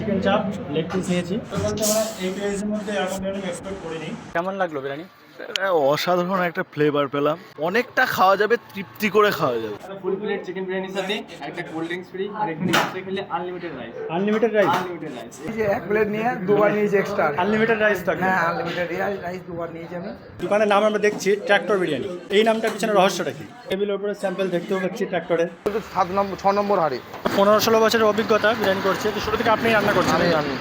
Chicken চাপ leg piece নিয়েছি। এই প্রাইসের মধ্যে এখন এক্সপেক্ট করিনি। কেমন লাগলো বিরিয়ানি? অসাধারণ একটা ফ্লেভার পেলাম, অনেকটা খাওয়া যাবে, তৃপ্তি করে খাওয়া যাবে। ফুল প্লেট চিকেন বিরিয়ানির সাথে একটা কোল্ড ড্রিঙ্কস ফ্রি, আর এখানে এক্সট্রা খেলে unlimited rice. Unlimited rice? Unlimited rice. এই যে এক প্লেট নিয়ে দুবার নিয়েছি এক্সট্রা। আনলিমিটেড রাইস থাকে? হ্যাঁ, আনলিমিটেড রাইস দুবার নিয়েছি আমি। দোকানের নাম আমরা দেখছি ট্র্যাক্টর বিরিয়ানি। এই নামটার পিছনে রহস্যটা কি? টেবিলের উপরে স্যাম্পল দেখতেও পাচ্ছি ট্র্যাক্টরের। 6 নম্বর হাড়ি। 15-16 বছরের অভিজ্ঞতা বিরিয়ানি করছে, তো শুরু থেকে আপনি রান্না করছেন? আমি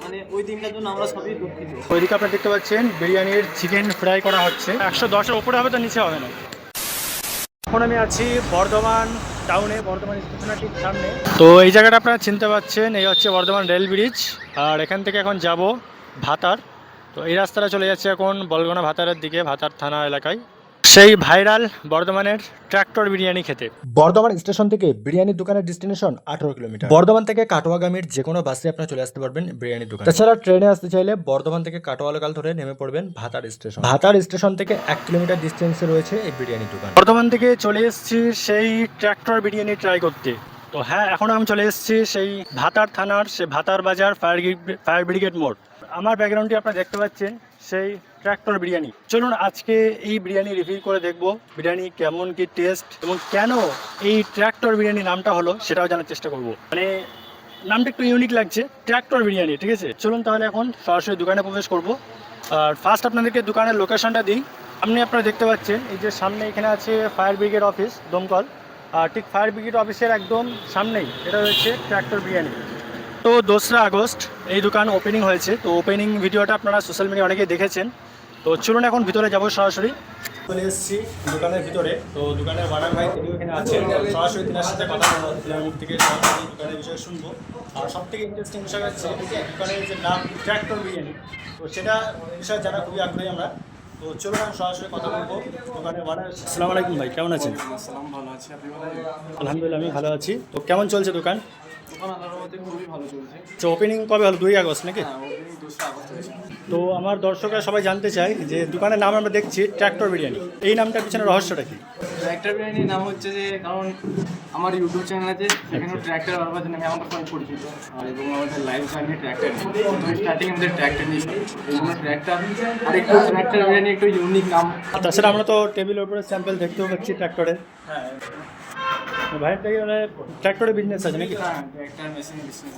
মানে ওই দিনটার জন্য আমরা সবই দুঃখিত। ওইদিকে আপনারা দেখতে পাচ্ছেন বিরিয়ানির চিকেন ফ্রাই করা হচ্ছে। 110-এর উপরে হবে, তো নিচে হবে না। এখন আমি আছি বর্ধমান টাউনে, বর্ধমান স্টেশনের ঠিক সামনে। তো এই জায়গাটা আপনারা চিনতে পাচ্ছেন, এই হচ্ছে বর্ধমান রেল ব্রিজ। আর এখান থেকে এখন যাব ভাতার। তো এই রাস্তাটা চলে যাচ্ছে এখন বলগোনা ভাতারের দিকে, ভাতার থানা এলাকায়, সেই ভাইরাল বর্ধমানের ট্র্যাক্টর বিরিয়ানি খেতে। বর্ধমান স্টেশন থেকে বিরিয়ানির দোকানের ডেস্টিনেশন 18 কিলোমিটার। বর্ধমান থেকে কাটোয়াগামীর যে কোনো বাসে আপনারা চলে আসতে পারবেন বিরিয়ানির দোকান। তাছাড়া ট্রেনে আসতে চাইলে বর্ধমান থেকে কাটোয়া লোকাল ধরে নেমে পড়বেন ভাতার স্টেশন। ভাতার স্টেশন থেকে 1 কিলোমিটার ডিস্টেন্সে রয়েছে এই বিরিয়ানির দোকান। বর্ধমান থেকে চলে এসেছি সেই ট্র্যাক্টর বিরিয়ানি ট্রাই করতে। তো হ্যাঁ, এখন আমি চলে এসেছি সেই ভাতার থানার সে ভাতার বাজার ফায়ার ব্রিগেড মোড়। আমার ব্যাকগ্রাউন্ডটি আপনারা দেখতে পাচ্ছেন সেই ট্র্যাক্টর বিরিয়ানি। চলুন আজকে এই বিরিয়ানি রিভিউ করে দেখবো, বিরিয়ানি কেমন কি টেস্ট এবং কেন এই ট্র্যাক্টর বিরিয়ানি নামটা হলো সেটাও জানার চেষ্টা করব। মানে নামটা একটু ইউনিক লাগছে, ট্র্যাক্টর বিরিয়ানি। ঠিক আছে, চলুন তাহলে এখন সরাসরি দোকানে প্রবেশ করব। আর ফার্স্ট আপনাদেরকে দোকানের লোকেশনটা দিই। আপনারা দেখতে পাচ্ছেন এই যে সামনে এখানে আছে ফায়ার ব্রিগেড অফিস দমকল। আর ঠিক ফায়ার ব্রিগেড অফিসের একদম সামনেই এটা রয়েছে ট্র্যাক্টর বিরিয়ানি। তো 2রা আগস্ট এই দোকান ওপেনিং হয়েছে। তো ওপেনিং ভিডিওটা আপনারা সোশ্যাল মিডিয়া অনেকেই দেখেছেন। তো চলুন এখন ভিতরে যাবো সরাসরি। চলে এসেছি দোকানের ভিতরে। তো দোকানের বানার ভাই তিনি এখানে আছেন, সরাসরি তিনার সাথে কথা বলবো, তিনার মুখ থেকে সরাসরি দোকানের বিষয়ে শুনবো। আর সব থেকে ইন্টারেস্টিং বিষয় হচ্ছে দোকানের যে নাম ট্র্যাক্টর বিরিয়ানি, তো সেটা বিষয়ে জানা খুবই আগ্রহী আমরা। তো চলুন আমি সরাসরি কথা বলবো দোকানের বানার। আসসালামু আলাইকুম ভাই, কেমন আছেন? আসসালাম, ভালো আছি, আপনি ভালো আছেন? আলহামদুলিল্লাহ আমি ভালো আছি। তো কেমন চলছে দোকান? দোকান আল্লাহর রহমতে খুবই ভালো চলছে। তো ওপেনিং কবে হলো? 2 আগস্ট নাকি? হ্যাঁ, ওপেনিং 2রা আগস্ট হয়েছে। তো আমার দর্শকরা সবাই জানতে চায় যে দোকানের নাম আমরা দেখছি ট্র্যাক্টর বিরিয়ানি, এই নামটার পিছনে রহস্যটা কি? ট্র্যাক্টর বিরিয়ানির নাম হচ্ছে যে, কারণ আমার ইউটিউব চ্যানেল আছে, সেখানেও ট্র্যাক্টর বারবার জন্য আমি আমার সবাই পরিচিত। আর এবং আমাদের লাইভ চ্যানেলে ট্র্যাক্টর নিয়ে স্টার্টিং আমাদের ট্র্যাক্টর নিয়ে এই জন্য ট্র্যাক্টর। আর একটু ট্র্যাক্টর বিরিয়ানি একটু ইউনিক নাম। তাছাড়া আমরা তো টেবিলের উপরে স্যাম্পল দেখতেও পাচ্ছি ট্র্যাক্টরের। হ্যাঁ, ভাইয়ের থেকে মানে ট্র্যাক্টরের বিজনেস আছে নাকি? হ্যাঁ, ট্র্যাক্টর মেশিন বিজনেস।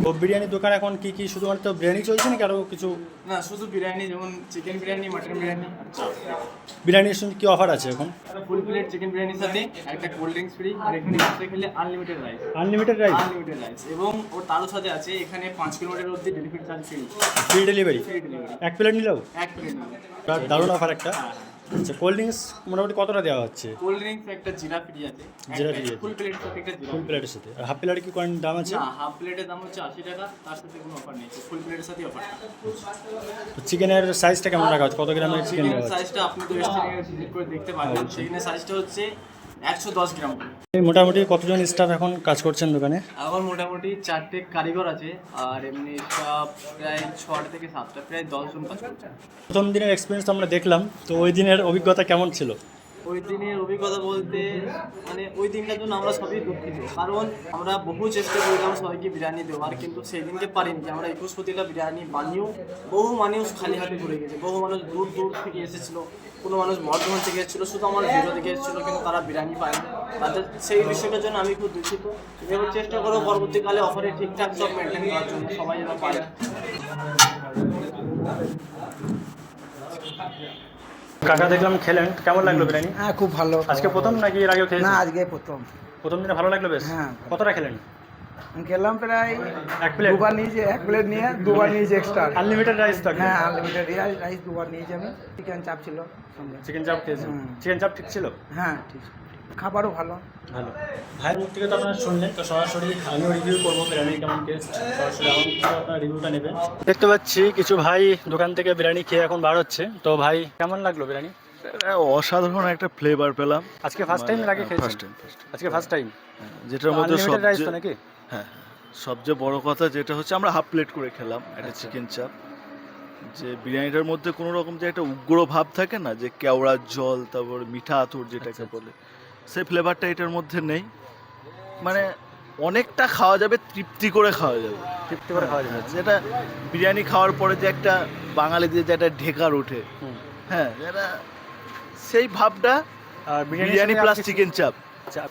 তো বিরিয়ানির দোকান এখন কি কি শুধুমাত্র বিরিয়ানি চলছে নাকি আরও কিছু? না, শুধু বিরিয়ানি, যেমন চিকেন বিরিয়ানি, মাটন বিরিয়ানি। বিরিয়ানির সঙ্গে কি অফার আছে এখন? ফুল প্লেট চিকেন বিরিয়ানির সাথে একটা কোল্ড ড্রিঙ্কস ফ্রি, আর এখানে এক্সট্রা খেলে unlimited rice. Unlimited rice? Unlimited rice, এবং ওর তারও সাথে আছে এখানে 5 কিলোমিটার অবধি delivery charge free. Free delivery? Free delivery 1 plate নিলেও? এক প্লেট। দারুণ অফার একটা। আচ্ছা, কোল্ড ড্রিঙ্কস মোটামুটি কতটা দেওয়া হচ্ছে? কোল্ড ড্রিঙ্কস একটা জিরা ফ্রি আছে। জিরা ফ্রি আছে? ফুল প্লেটের সাথে একটা জিরা। ফুল প্লেটের সাথে? আর হাফ প্লেটের কি কোন দাম আছে? না, হাফ প্লেটের দাম হচ্ছে 80 টাকা, তার সাথে কোনো অফার নেই, ফুল প্লেটের সাথে অফারটা। তো চিকেনের সাইজটা কেমন রাখা হচ্ছে? কত গ্রামের চিকেন দেওয়া হচ্ছে? সাইজটা আপনি তো রেস্টুরেন্টে ভিজিট করে দেখতে পারবেন। চিকেনের সাইজটা হচ্ছে 110 গ্রাম। মোটামুটি কতজন স্টাফ এখন কাজ করছেন দোকানে? আমার মোটামুটি 4টে কারিগর আছে, আর এমনি সব প্রায় 6 থেকে 7টা, প্রায় 10 জন কাজ করছে। প্রথম দিনের এক্সপিরিয়েন্স আমরা দেখলাম, তো ওই দিনের অভিজ্ঞতা কেমন ছিল? ওই দিনের অভিজ্ঞতা বলতে মানে ওই দিনটার জন্য আমরা সবই দুঃখিত, কারণ আমরা বহু চেষ্টা করলাম সবাইকে বিরিয়ানি দেওয়ার, কিন্তু সেই দিনকে পারিনি। যে আমরা 21 প্রতিটা বিরিয়ানি বানিয়েও বহু মানুষ খালি হাতে ঘুরে গেছে। বহু মানুষ দূর দূর থেকে এসেছিলো, কোনো মানুষ বর্ধমান থেকে এসেছিলো, শুধু আমার ভিডিও থেকে এসেছিলো, কিন্তু তারা বিরিয়ানি পায়নি। তাদের সেই বিষয়টার জন্য আমি খুব দুঃখিত। এবার চেষ্টা করবো পরবর্তীকালে অফারে ঠিকঠাক সব মেনটেন করার জন্য, সবাই যেন পায়। কাকা দেখলাম খেলেন, কেমন লাগলো বিরিয়ানি? হ্যাঁ, খুব ভালো। আজকে প্রথম নাকি এর আগেও না, খেয়েছেন? আজকে প্রথম। প্রথম দিনে ভালো লাগলো বেশ? হ্যাঁ। কতটা খেলেন? আমি খেলাম প্রায় 1 প্লেট? দুবার নিয়েছি, এক প্লেট নিয়ে দুবার নিয়েছি এক্সট্রা। আনলিমিটেড রাইস থাকে? হ্যাঁ, আনলিমিটেড রাইস দুবার নিয়েছি আমি। চিকেন চাপ ছিল সঙ্গে। চিকেন চাপ খেয়েছেন? হুম। চিকেন চাপ ঠিক ছিল? হ্যাঁ, ঠিক। খাবারও ভালো। ভালো। ভাইয়ের মুখ থেকে তো আপনারা শুনলেন, তো সরাসরি আমিও রিভিউ করবো বিরিয়ানি কেমন টেস্ট, সরাসরি আমার মুখ থেকে আপনারা রিভিউটা নেবেন। দেখতে পাচ্ছি কিছু ভাই দোকান থেকে বিরিয়ানি খেয়ে এখন বার হচ্ছে। তো ভাই কেমন লাগলো বিরিয়ানি? অসাধারণ একটা ফ্লেভার পেলাম। আজকে ফার্স্ট টাইম লাগে খেয়েছেন? First time. আজকে ফার্স্ট টাইম? যেটার মধ্যে আনলিমিটেড রাইস তো সবচেয়ে নাকি? হ্যাঁ, সবচেয়ে বড় কথা যেটা হচ্ছে আমরা হাফ প্লেট করে খেলাম একটা চিকেন চাপ। যে বিরিয়ানিটার মধ্যে কোনো রকম যে একটা উগ্র ভাব থাকে না, যে কেওড়ার জল, তারপর মিঠা আতর যেটাকে বলে, সেই ফ্লেভারটা এটার মধ্যে নেই। মানে অনেকটা খাওয়া যাবে, তৃপ্তি করে খাওয়া যাবে। তৃপ্তি করে খাওয়া যাবে। যেটা বিরিয়ানি খাওয়ার পরে যে একটা বাঙালিদের যে একটা ঢেকার ওঠে, হুম। হ্যাঁ, যেটা সেই ভাবটা আর বিরিয়ানি প্লাস চিকেন চাপ।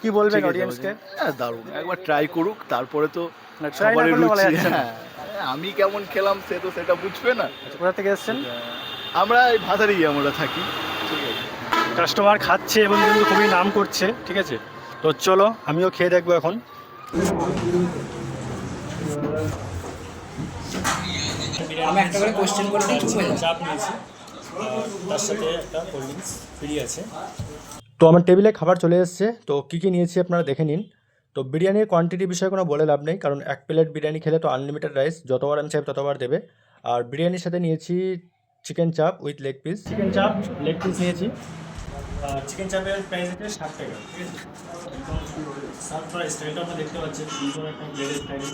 কি বলবেন ঠিক আছে, অডিয়েন্সকে? হ্যাঁ দারুণ, একবার ট্রাই করুক, তারপরে তো ট্রাই না সবারই করলে বলা রুচি। যাচ্ছে না। হ্যাঁ, আমি কেমন খেলাম সে তো সেটা বুঝবে না। কোথা থেকে এসেছেন? আমরা এই ভাতারই আমরা থাকি, ঠিক আছে। কাস্টমার খাচ্ছে এবং কিন্তু খুবই নাম করছে, ঠিক আছে। তো চলো আমিও খেয়ে দেখবো এখন। আমি একটা করে কোশ্চেন করলেই চুপ হয়ে যাবে। চাপ নিয়েছি, তার সাথে একটা কোল্ড ড্রিঙ্কস ফ্রি আছে। তো আমার টেবিলে খাবার চলে এসেছে। তো কী কী নিয়েছি আপনারা দেখে নিন। তো বিরিয়ানির কোয়ান্টিটি বিষয়ে কোনো বলে লাভ নেই, কারণ এক প্লেট বিরিয়ানি খেলে তো আনলিমিটেড রাইস, যতবার আমি চাই ততবার দেবে। আর বিরিয়ানির সাথে নিয়েছি চিকেন চাপ উইথ লেগ পিস, চিকেন চাপ লেগ পিস নিয়েছি। চিকেন চাপের প্রাইস হচ্ছে 60 টাকা, ঠিক আছে। সারপ্রাইজ এটা আমরা দেখতে পাচ্ছি, সুন্দর একটা প্লেটের প্রাইস।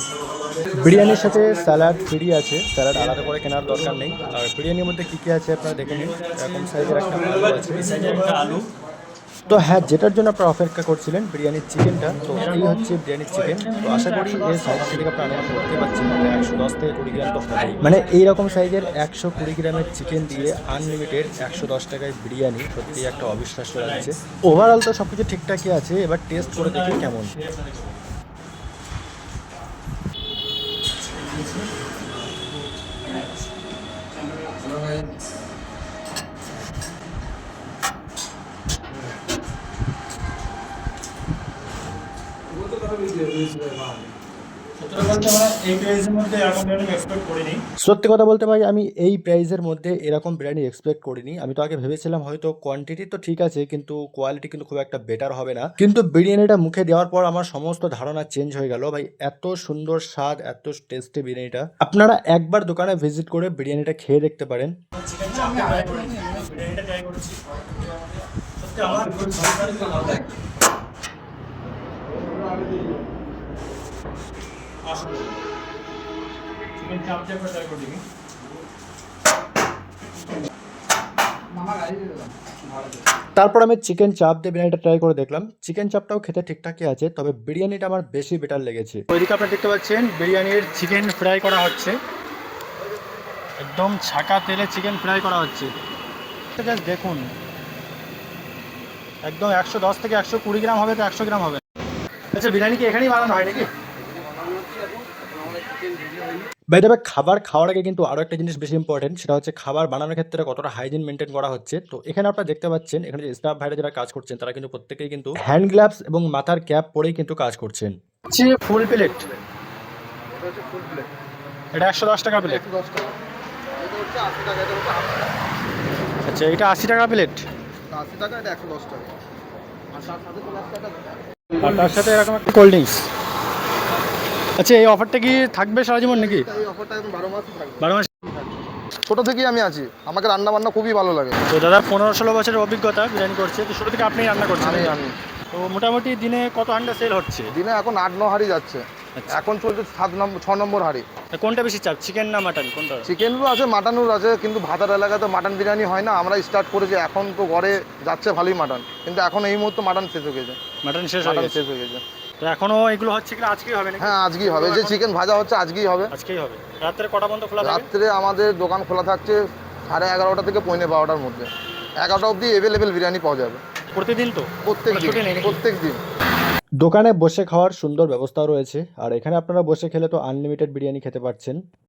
বিরিয়ানির সাথে স্যালাড ফ্রি আছে, স্যালাড আলাদা করে কেনার দরকার নেই। আর বিরিয়ানির মধ্যে কী কী আছে আপনারা দেখে নিন। এরকম সাইজের একটা আলু আছে, একটা আলু। তো হ্যাঁ, যেটার জন্য আপনারা অপেক্ষা করছিলেন বিরিয়ানির চিকেনটা, তো এই হচ্ছে বিরিয়ানির চিকেন। তো আশা করি এই সাইজ থেকে আপনারা অনুমান করতে পারছেন 110 থেকে 20 গ্রাম তো হবেই। মানে এইরকম সাইজের 120 গ্রামের চিকেন দিয়ে আনলিমিটেড 110 টাকায় বিরিয়ানি, সত্যি একটা অবিশ্বাস্য লাগছে। ওভারঅল তো সব কিছু ঠিকঠাকই আছে, এবার টেস্ট করে দেখি কেমন। সত্যি কথা বলতে ভাই, আমি এই প্রাইসের মধ্যে এরকম বিরিয়ানি এক্সপেক্ট করিনি। আমি তো আগে ভেবেছিলাম হয়তো কোয়ান্টিটি তো ঠিক আছে, কিন্তু কোয়ালিটি কিন্তু খুব একটা বেটার হবে না। কিন্তু বিরিয়ানিটা মুখে দেওয়ার পর আমার সমস্ত ধারণা চেঞ্জ হয়ে গেল ভাই। এত সুন্দর স্বাদ, এত টেস্টি বিরিয়ানিটা। আপনারা একবার দোকানে ভিজিট করে বিরিয়ানিটা খেয়ে দেখতে পারেন। তারপর আমি চিকেন চাপ দিয়ে বিরিয়ানিটা ট্রাই করে দেখলাম। চিকেন চাপটাও খেতে ঠিকঠাকই আছে, তবে বিরিয়ানিটা আমার বেশি বেটার লেগেছে। ওইদিকে আপনারা দেখতে পাচ্ছেন বিরিয়ানির চিকেন ফ্রাই করা হচ্ছে, একদম ছাকা তেলে চিকেন ফ্রাই করা হচ্ছে। জাস্ট দেখুন, একদম 110 থেকে 120 গ্রাম হবে, তো 100 গ্রাম হবে। আচ্ছা, বিরিয়ানি কি এখানেই বানানো হয় নাকি? বাই দ্য ওয়ে, খাবার খাওয়ার আগে কিন্তু আরও একটা জিনিস বেশি ইম্পর্টেন্ট, সেটা হচ্ছে খাবার বানানোর ক্ষেত্রে কতটা হাইজিন মেনটেন করা হচ্ছে। তো এখানে আপনারা দেখতে পাচ্ছেন, এখানে যে স্টাফ ভাইরা যারা কাজ করছেন তারা কিন্তু প্রত্যেকেই কিন্তু হ্যান্ড গ্লাভস এবং মাথার ক্যাপ পরেই কিন্তু কাজ করছেন। ফুল প্লেট, এটা 110 টাকা প্লেট। আচ্ছা, এটা 80 টাকা প্লেট, আর তার সাথে এরকম একটা কোল্ড ড্রিঙ্কস। আচ্ছা, এই অফারটা কি থাকবে সারা জীবন নাকি? এই অফারটা একদম 12 মাসই থাকবে। 12 মাস? ছোট থেকেই আমি আছি, আমাকে রান্না বান্না খুবই ভালো লাগে। তো দাদা 15-16 বছরের অভিজ্ঞতা বিরিয়ানি করছে, তো শুরু থেকে আপনি রান্না করছেন? আমি তো মোটামুটি দিনে কত হান্ডা সেল হচ্ছে? দিনে এখন 8-9 হাঁড়ি যাচ্ছে। আচ্ছা। এখন চলছে 6 নম্বর হাঁড়ি। কোনটা বেশি চাপ, চিকেন না মাটন, কোনটা? চিকেনও আছে, মাটনও আছে, কিন্তু ভাতার এলাকাতে মাটন বিরিয়ানি হয় না। আমরা স্টার্ট করেছি, এখন তো ঘরে যাচ্ছে ভালোই মাটন, কিন্তু এখন এই মুহূর্তে মাটন শেষ হয়ে গেছে। মাটন শেষ হয়ে গেছে? শেষ হয়ে গেছে। তো এখনো এগুলো হচ্ছে কি আজকেই হবে নাকি? হ্যাঁ, আজকেই হবে। যে চিকেন ভাজা হচ্ছে আজকেই হবে। আজকেই হবে। রাত্রে কটা পর্যন্ত খোলা থাকে? রাত্রে আমাদের দোকান খোলা থাকছে 11:30 থেকে 12:15 মধ্যে। 11টা অবধি অ্যাভেলেবেল বিরিয়ানি পাওয়া যাবে প্রতিদিন? তো প্রত্যেক দিন। দোকানে বসে খাওয়ার সুন্দর ব্যবস্থাও রয়েছে, আর এখানে আপনারা বসে খেলে তো আনলিমিটেড বিরিয়ানি খেতে পারছেন।